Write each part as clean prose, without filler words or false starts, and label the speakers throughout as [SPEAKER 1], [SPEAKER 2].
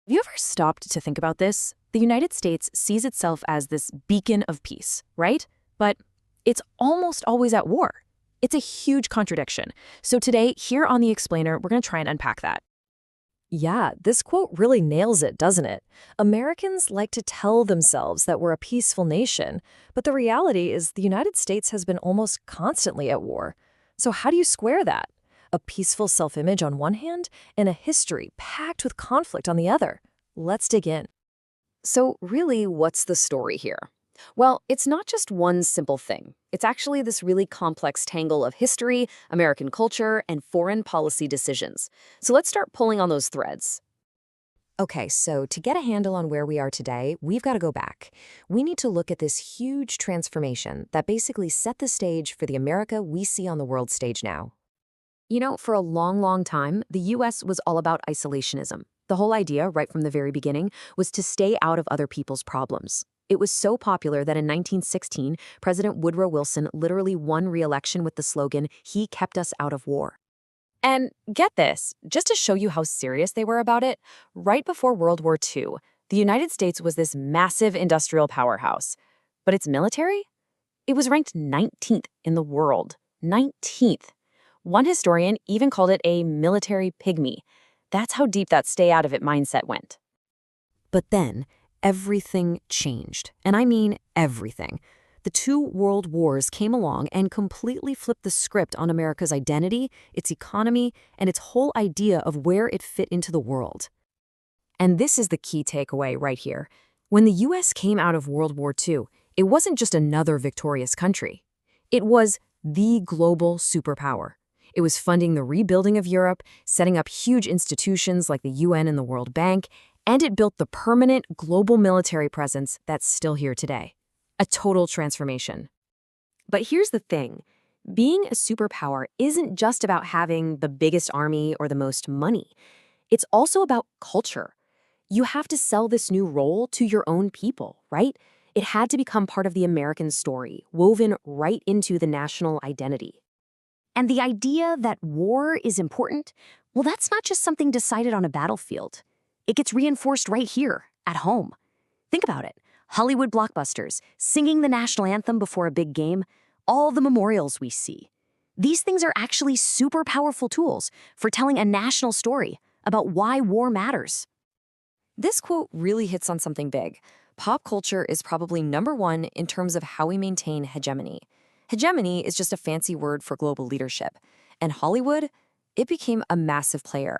[SPEAKER 1] Have you ever stopped to think about this? The United States sees itself as this beacon of peace, right? But it's almost always at war. It's a huge contradiction. So today, here on The Explainer, we're going to try and unpack that.
[SPEAKER 2] Yeah, this quote really nails it, doesn't it? Americans like to tell themselves that we're a peaceful nation, but the reality is the United States has been almost constantly at war. So how do you square that? A peaceful self-image on one hand and a history packed with conflict on the other. Let's dig in.
[SPEAKER 3] So really, what's the story here? Well, it's not just one simple thing. It's actually this really complex tangle of history, American culture, and foreign policy decisions. So let's start pulling on those threads.
[SPEAKER 2] Okay, so to get a handle on where we are today, we've got to go back. We need to look at this huge transformation that basically set the stage for the America we see on the world stage now.
[SPEAKER 3] You know, for a long, long time, the US was all about isolationism. The whole idea, right from the very beginning, was to stay out of other people's problems. It was so popular that in 1916, President Woodrow Wilson literally won re-election with the slogan, "He kept us out of war." And get this, just to show you how serious they were about it, right before World War II, the United States was this massive industrial powerhouse. But its military? It was ranked 19th in the world. 19th. One historian even called it a military pygmy. That's how deep that stay-out-of-it mindset went.
[SPEAKER 2] But then, everything changed. And I mean everything. The two world wars came along and completely flipped the script on America's identity, its economy, and its whole idea of where it fit into the world. And this is the key takeaway right here. When the US came out of World War II, it wasn't just another victorious country. It was the global superpower. It was funding the rebuilding of Europe, setting up huge institutions like the UN and the World Bank, and it built the permanent global military presence that's still here today. A total transformation. But here's the thing. Being a superpower isn't just about having the biggest army or the most money. It's also about culture. You have to sell this new role to your own people, right? It had to become part of the American story, woven right into the national identity. And the idea that war is important, well, that's not just something decided on a battlefield. It gets reinforced right here, at home. Think about it. Hollywood blockbusters, singing the national anthem before a big game, all the memorials we see. These things are actually super powerful tools for telling a national story about why war matters. This quote really hits on something big. Pop culture is probably number one in terms of how we maintain hegemony. Hegemony is just a fancy word for global leadership. And Hollywood, it became a massive player.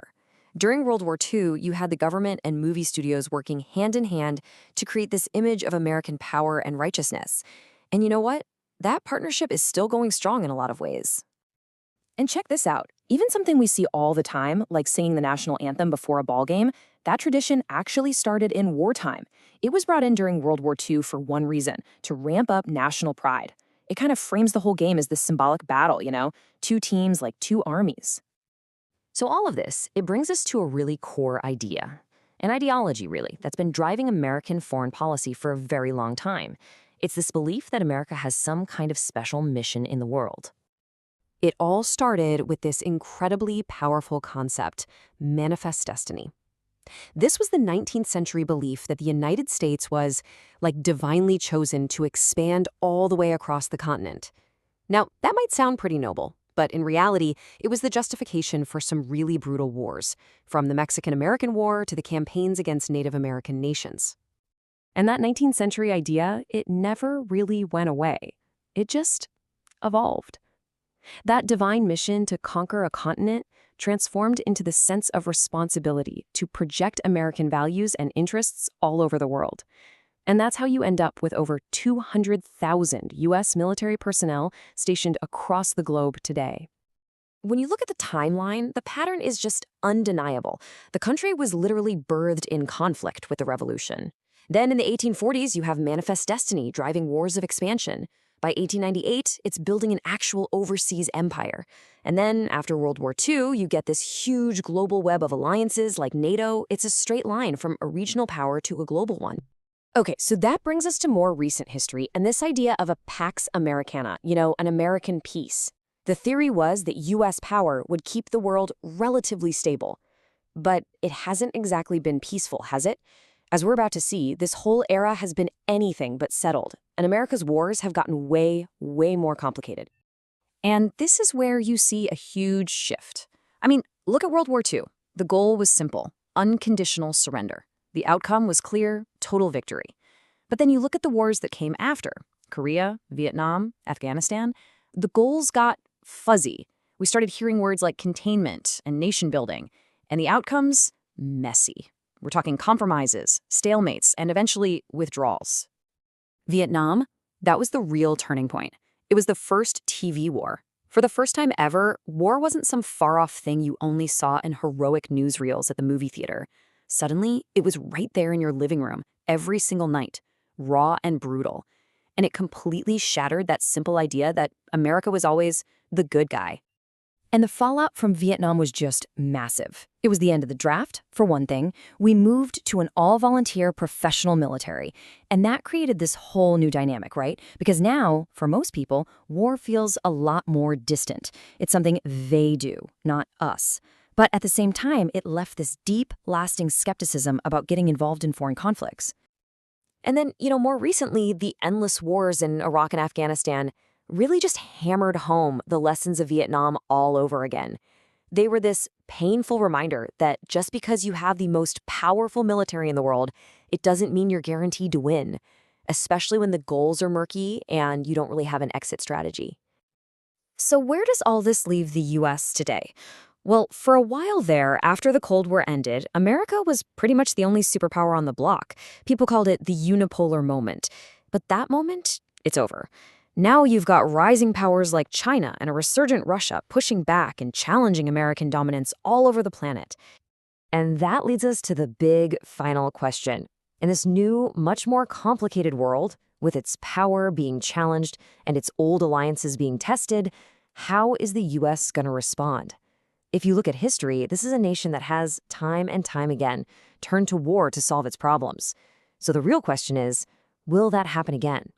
[SPEAKER 2] During World War II, you had the government and movie studios working hand in hand to create this image of American power and righteousness. And you know what? That partnership is still going strong in a lot of ways.
[SPEAKER 1] And check this out. Even something we see all the time, like singing the national anthem before a ball game, that tradition actually started in wartime. It was brought in during World War II for one reason, to ramp up national pride. It kind of frames the whole game as this symbolic battle, two teams like two armies.
[SPEAKER 3] So all of this, it brings us to a really core idea. An ideology, really, that's been driving American foreign policy for a very long time. It's this belief that America has some kind of special mission in the world. It all started with this incredibly powerful concept, manifest destiny. This was the 19th century belief that the United States was, like, divinely chosen to expand all the way across the continent. Now, that might sound pretty noble, but in reality, it was the justification for some really brutal wars, from the Mexican-American War to the campaigns against Native American nations. And that 19th century idea, it never really went away. It just evolved. That divine mission to conquer a continent transformed into the sense of responsibility to project American values and interests all over the world. And that's how you end up with over 200,000 U.S. military personnel stationed across the globe today. When you look at the timeline, the pattern is just undeniable. The country was literally birthed in conflict with the revolution. Then in the 1840s, you have manifest destiny driving wars of expansion. By 1898, it's building an actual overseas empire. And then, after World War II, you get this huge global web of alliances like NATO. It's a straight line from a regional power to a global one. Okay, so that brings us to more recent history and this idea of a Pax Americana, an American peace. The theory was that U.S. power would keep the world relatively stable. But it hasn't exactly been peaceful, has it? As we're about to see, this whole era has been anything but settled, and America's wars have gotten way, way more complicated.
[SPEAKER 1] And this is where you see a huge shift. I mean, look at World War II. The goal was simple: unconditional surrender. The outcome was clear: total victory. But then you look at the wars that came after: Korea, Vietnam, Afghanistan. The goals got fuzzy. We started hearing words like containment and nation building, and the outcomes, messy. We're talking compromises, stalemates, and eventually withdrawals. Vietnam, that was the real turning point. It was the first TV war. For the first time ever, war wasn't some far-off thing you only saw in heroic newsreels at the movie theater. Suddenly, it was right there in your living room, every single night, raw and brutal. And it completely shattered that simple idea that America was always the good guy. And the fallout from Vietnam was just massive. It was the end of the draft, for one thing. We moved to an all-volunteer professional military. And that created this whole new dynamic, right? Because now, for most people, war feels a lot more distant. It's something they do, not us. But at the same time, it left this deep, lasting skepticism about getting involved in foreign conflicts.
[SPEAKER 3] And then, more recently, the endless wars in Iraq and Afghanistan really just hammered home the lessons of Vietnam all over again. They were this painful reminder that just because you have the most powerful military in the world, it doesn't mean you're guaranteed to win, especially when the goals are murky and you don't really have an exit strategy.
[SPEAKER 1] So where does all this leave the U.S. today? Well, for a while there, after the Cold War ended, America was pretty much the only superpower on the block. People called it the unipolar moment. But that moment, it's over. Now you've got rising powers like China and a resurgent Russia pushing back and challenging American dominance all over the planet.
[SPEAKER 3] And that leads us to the big final question. In this new, much more complicated world, with its power being challenged and its old alliances being tested, how is the U.S. going to respond? If you look at history, this is a nation that has, time and time again, turned to war to solve its problems. So the real question is, will that happen again?